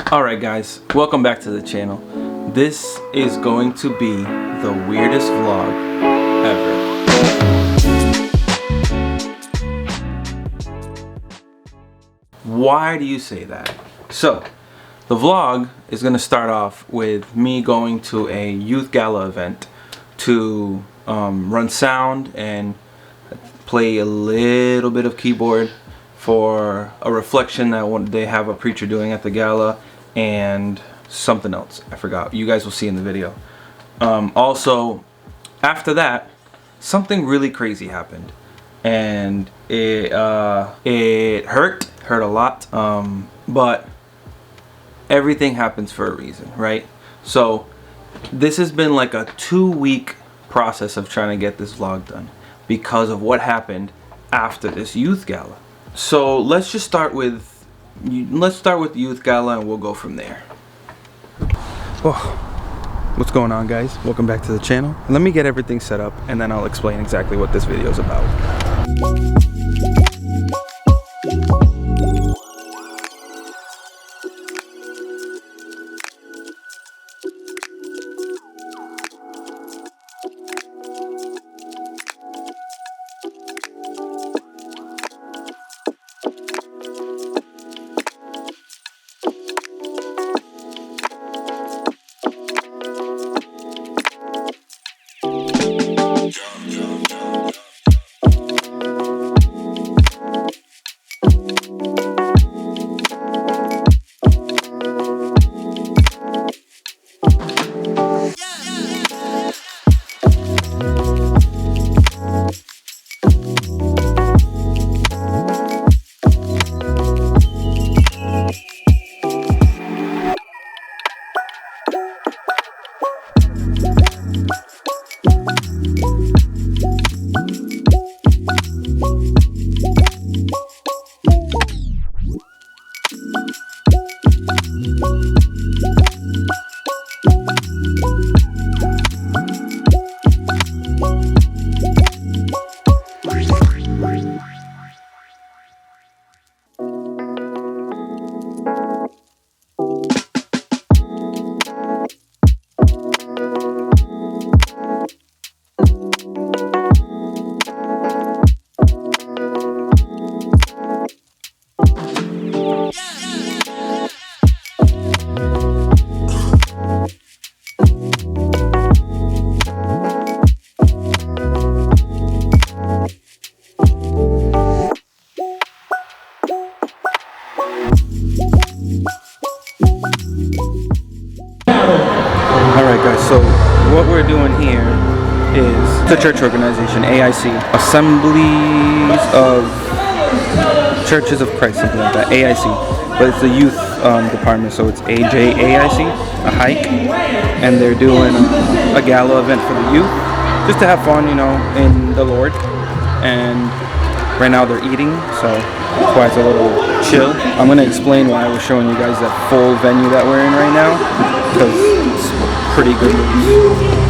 Alright guys, welcome back to the channel. This is going to be the weirdest vlog ever. Why do you say that? So, the vlog is going to start off with me going to a youth gala event to run sound and play a little bit of keyboard for a reflection that they have a preacher doing at the gala, and something else I forgot. You guys will see in the video. Also, after that, something really crazy happened, and it hurt a lot. But everything happens for a reason, right? So this has been like a 2-week process of trying to get this vlog done because of what happened after this youth gala. So let's just start with youth gala and we'll go from there. Oh, what's going on, guys? Welcome back to the channel. Let me get everything set up and then I'll explain exactly what this video is about. Alright guys, so what we're doing here is the church organization, AIC, Assemblies of Churches of Christ, something like that, AIC, but it's the youth department, so it's AJAIC, a hike, and they're doing a gala event for the youth, just to have fun, you know, in the Lord. And right now they're eating, so that's why it's a little chill. I'm going to explain why I was showing you guys that full venue that we're in right now, because it's pretty good news.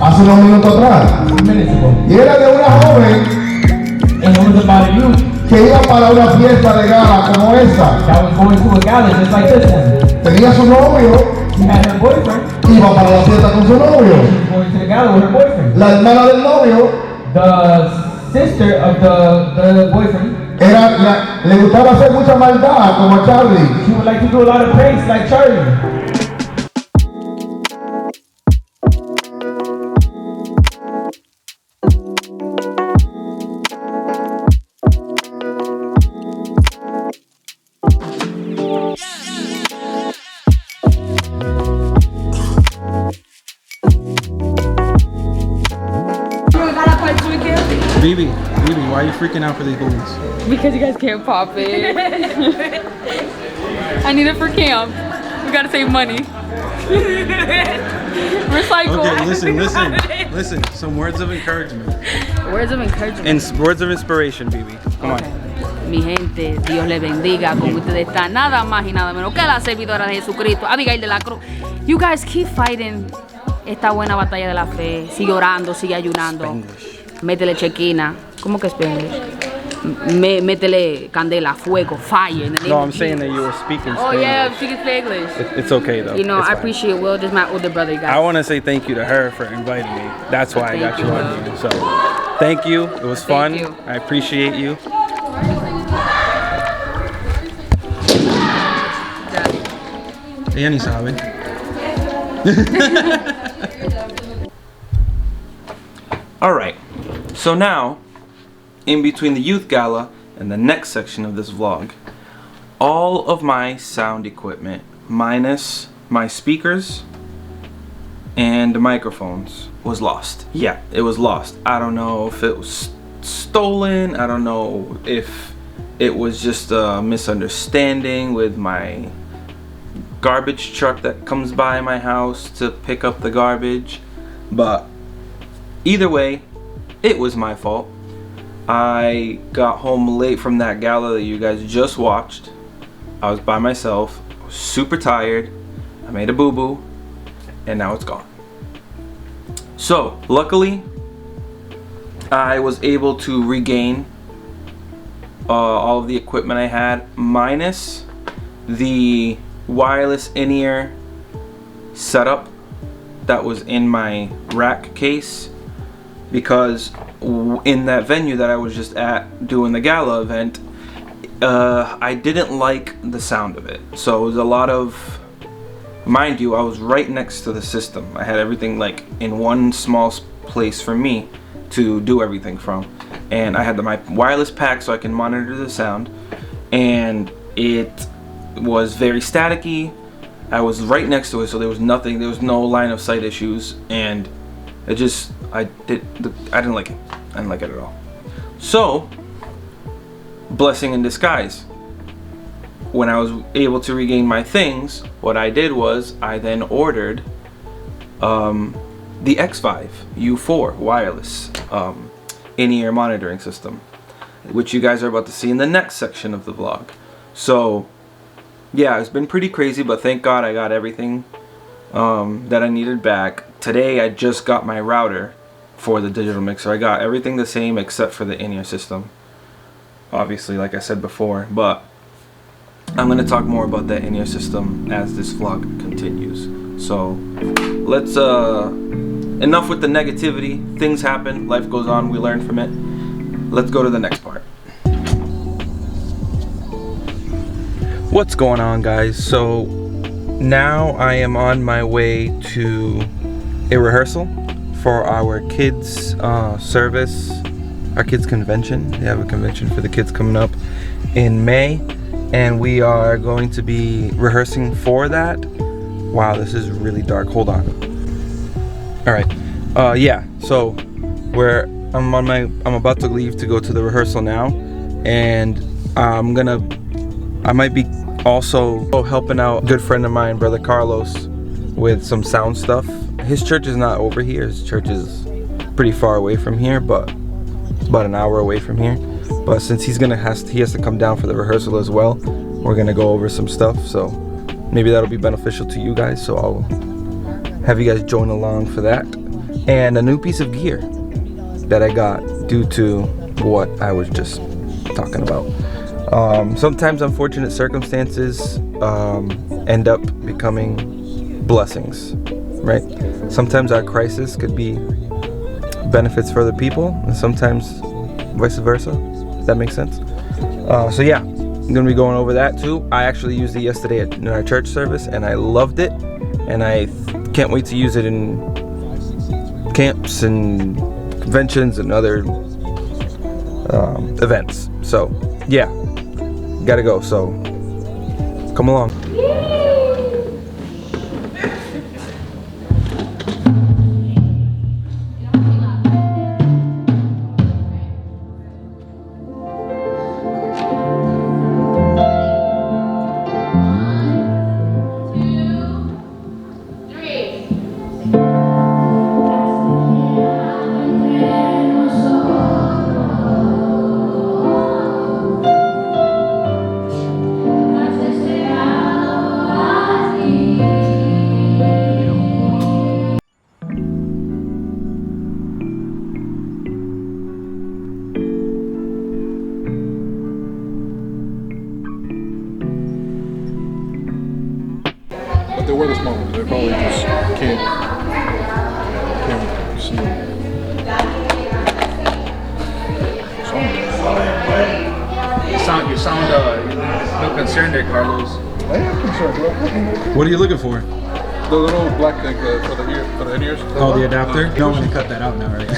Hace unos minutos atrás, y era de una joven que iba para una fiesta de gala como esa. Tenía su novio, iba para la fiesta con su novio. La hermana del novio, le gustaba hacer mucha maldad como a Charlie. BB, why are you freaking out for these balloons? Because you guys can't pop it. I need it for camp. We gotta save money. Recycle. Okay, listen. Some words of encouragement. Words of encouragement. And words of inspiration, BB. Come on. Mi gente, Dios les bendiga. Con ustedes está nada más y nada menos que la servidora de Jesucristo, Abigail de la Cruz. You guys keep fighting esta buena batalla de la fe. Sigue orando, sigue ayunando. Spanglish. Métele chequina. ¿Cómo que Spanglish? Métele candela, fuego, fire. In the name No, of I'm saying Jesus. that you were speaking Oh Spanish. yeah, she can speak English. It's okay though. You know, It's I fine. appreciate Will. This is my older brother, you guys. I want to say thank you to her for inviting me. That's why I got Thank you you. on here. So, thank you. It was fun. Thank you. I appreciate you. Ella ni sabe. All right. So now, in between the youth gala and the next section of this vlog, all of my sound equipment, minus my speakers and microphones, was lost. Yeah, it was lost. I don't know if it was stolen. I don't know if it was just a misunderstanding with my garbage truck that comes by my house to pick up the garbage. But either way, it was my fault. I got home late from that gala that you guys just watched. I was by myself, I was super tired, I made a boo-boo, and now it's gone. So, luckily, I was able to regain all of the equipment I had, minus the wireless in-ear setup that was in my rack case, because in that venue that I was just at doing the gala event, I didn't like the sound of it. So it was a lot of, mind you, I was right next to the system. I had everything like in one small place for me to do everything from, and I had my wireless pack so I can monitor the sound, and it was very staticky. I was right next to it, so there was nothing, there was no line of sight issues, and it just, I didn't like it. I didn't like it at all. So, blessing in disguise. When I was able to regain my things, what I did was I then ordered the xvive U4 wireless in-ear monitoring system, which you guys are about to see in the next section of the vlog. So yeah, it's been pretty crazy, but thank God I got everything that I needed back. Today I just got my router for the digital mixer. I got everything the same except for the in-ear system, obviously, like I said before, but I'm going to talk more about that in-ear system as this vlog continues. So let's enough with the negativity. Things happen, life goes on, we learn from it. Let's go to the next part. What's going on, guys? So now I am on my way to a rehearsal for our kids service, our kids convention. They have a convention for the kids coming up in May, and we are going to be rehearsing for that. Wow, this is really dark. Hold on. All right. Yeah. So I'm about to leave to go to the rehearsal now, and I might be also helping out a good friend of mine, Brother Carlos, with some sound stuff. His church is not over here. His church is pretty far away from here, but about an hour away from here. But since he has to come down for the rehearsal as well, we're gonna go over some stuff. So maybe that'll be beneficial to you guys. So I'll have you guys join along for that. And a new piece of gear that I got due to what I was just talking about. Sometimes unfortunate circumstances end up becoming blessings, right? Sometimes our crisis could be benefits for other people, and sometimes vice versa. Does that make sense? So yeah, I'm gonna be going over that too. I actually used it yesterday in our church service, and I loved it, and I can't wait to use it in camps and conventions and other events. So yeah, gotta go. So come along. really just can't see them. You sound no concerned there, Carlos. I am concerned, bro. What are you looking for? The little black thing for the in-ears. Oh, the adapter? You don't want to cut that out now, right?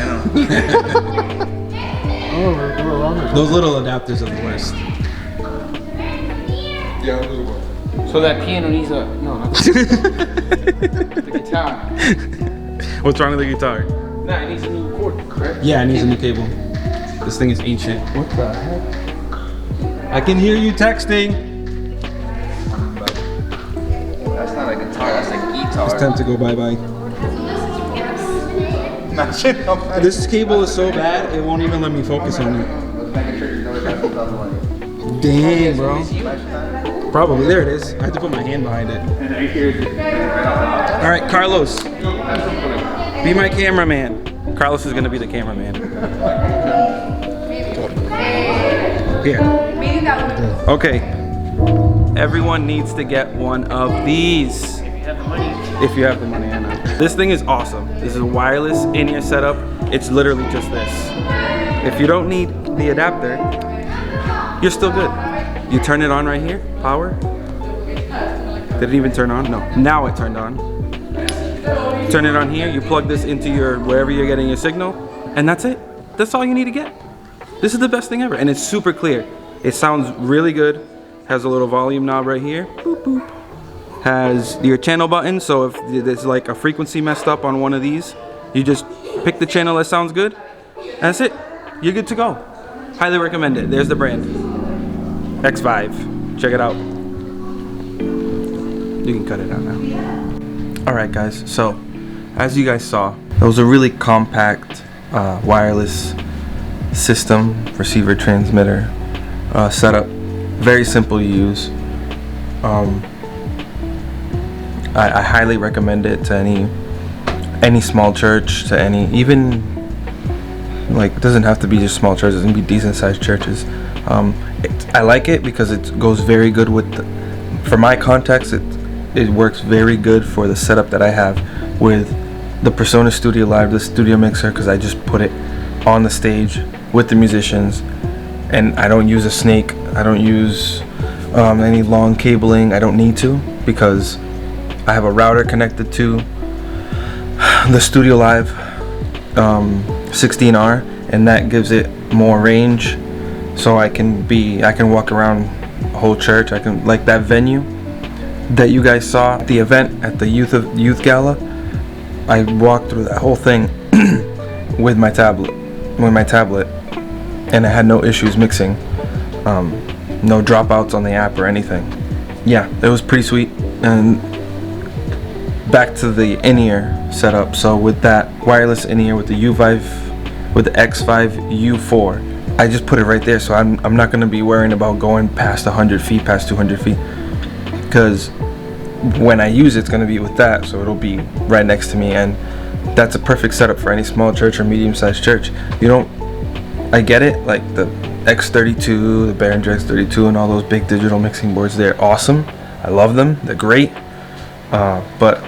Oh, they were around there. Those little adapters are the worst. Yeah, those are good. So that piano needs a not the guitar. What's wrong with the guitar? Nah, it needs a new cord, correct? Yeah, it needs a new cable. This thing is ancient. What the heck? I can hear you texting. That's not a guitar, that's a guitar. It's time to go bye-bye. This cable is so bad, it won't even let me focus on it. Dang, bro. Probably. There it is. I have to put my hand behind it. All right, Carlos. Be my cameraman. Carlos is going to be the cameraman. Here. Okay. Everyone needs to get one of these. If you have the money, I know. This thing is awesome. This is a wireless in-ear setup. It's literally just this. If you don't need the adapter, you're still good. You turn it on right here, power. Did it even turn on? No. Now it turned on. Turn it on here, you plug this into your, wherever you're getting your signal, and that's it. That's all you need to get. This is the best thing ever, and it's super clear. It sounds really good. Has a little volume knob right here. Boop, boop. Has your channel button, so if there's like a frequency messed up on one of these, you just pick the channel that sounds good, and that's it. You're good to go. Highly recommend it. There's the brand. xvive. Check it out. You can cut it out now. Alright guys, so as you guys saw, it was a really compact wireless system, receiver, transmitter setup. Very simple to use. I highly recommend it to any small church, to any, even like, it doesn't have to be just small churches, it can be decent sized churches. I like it because it goes very good with for my context, it works very good for the setup that I have with the Presonus Studiolive, the studio mixer, because I just put it on the stage with the musicians, and I don't use a snake, I don't use any long cabling. I don't need to, because I have a router connected to the Studiolive 16R, and that gives it more range, so I can walk around a whole church. I can, like that venue that you guys saw at the event at the youth gala, I walked through that whole thing with my tablet, and I had no issues mixing, no dropouts on the app or anything. Yeah, it was pretty sweet. And back to the in-ear setup. So with that wireless in-ear with the xvive, with the xvive U4, I just put it right there, so I'm not going to be worrying about going past 100 feet, past 200 feet, because when I use it, it's going to be with that, so it'll be right next to me, and that's a perfect setup for any small church or medium-sized church. I get it, like the X32, the Behringer X32, and all those big digital mixing boards, they're awesome. I love them, they're great, but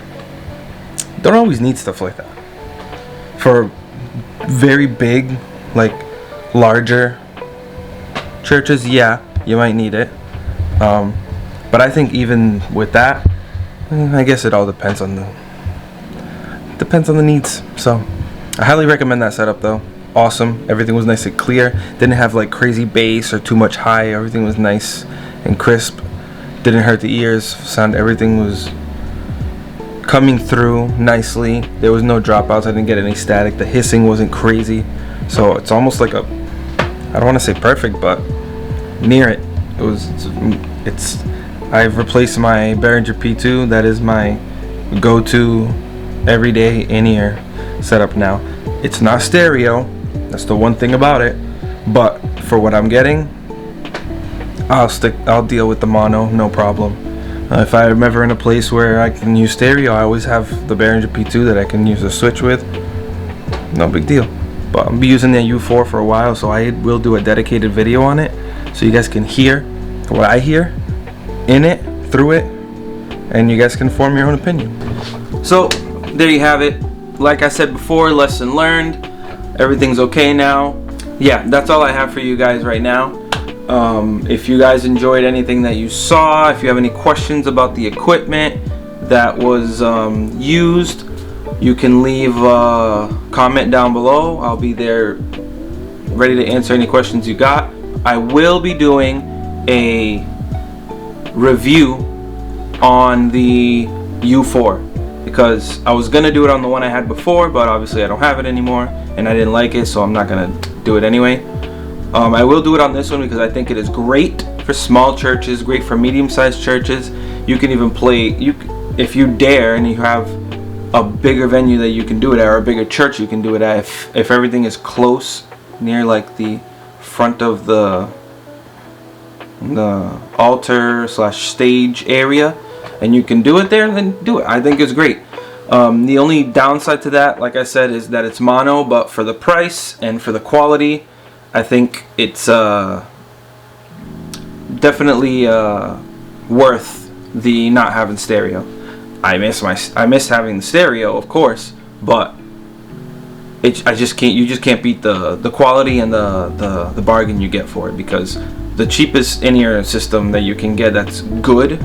don't always need stuff like that. For very big, like larger churches, yeah, you might need it, but I think even with that, I guess it all depends on the needs. So I highly recommend that setup though. Awesome. Everything was nice and clear. Didn't have like crazy bass or too much high. Everything was nice and crisp. Didn't hurt the ears. Everything was coming through nicely. There was no dropouts. I didn't get any static. The hissing wasn't crazy. So it's almost like a, I don't want to say perfect, but near it. I've replaced my Behringer P2. That is my go-to everyday in-ear setup now. It's not stereo. That's the one thing about it. But for what I'm getting, I'll deal with the mono, no problem. If I'm ever in a place where I can use stereo, I always have the Behringer P2 that I can use a switch with. No big deal. But I'll be using the U4 for a while, so I will do a dedicated video on it, so you guys can hear what I hear in it, through it, and you guys can form your own opinion. So there you have it. Like I said before, lesson learned. Everything's okay now. Yeah, that's all I have for you guys right now. If you guys enjoyed anything that you saw, if you have any questions about the equipment that was used, you can leave a comment down below. I'll be there ready to answer any questions you got. I will be doing a review on the U4 because I was gonna do it on the one I had before, but obviously I don't have it anymore and I didn't like it, so I'm not gonna do it anyway. I will do it on this one because I think it is great for small churches, great for medium-sized churches. You can even play, if you dare and you have a bigger venue that you can do it at, or a bigger church you can do it at, if everything is close near like the front of the altar / stage area and you can do it there, then do it. I think it's great. The only downside to that, like I said, is that it's mono, but for the price and for the quality, I think it's definitely worth the not having stereo. I miss having the stereo, of course, but you just can't beat the quality and the bargain you get for it, because the cheapest in-ear system that you can get that's good,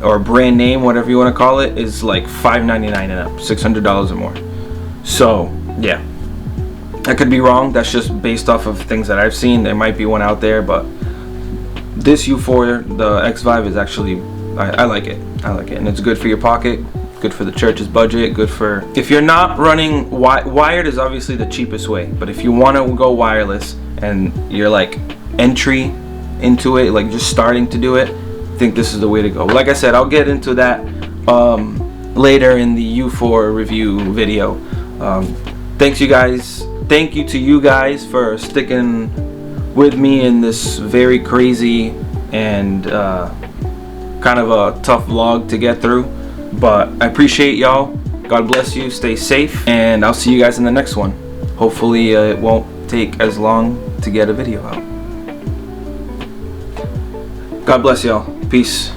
or brand name, whatever you want to call it, is like $599 and up, $600 or more. So yeah, I could be wrong. That's just based off of things that I've seen. There might be one out there, but this U4, the xvive, is actually, I like it. I like it, and it's good for your pocket, good for the church's budget, good for, if you're not running wired is obviously the cheapest way, but if you want to go wireless and you're like entry into it, like just starting to do it, I think this is the way to go. Like I said, I'll get into that later in the U4 review video. Thank you to you guys for sticking with me in this very crazy and kind of a tough vlog to get through, but I appreciate y'all. God bless you, stay safe, and I'll see you guys in the next one. Hopefully it won't take as long to get a video out. God bless y'all. Peace.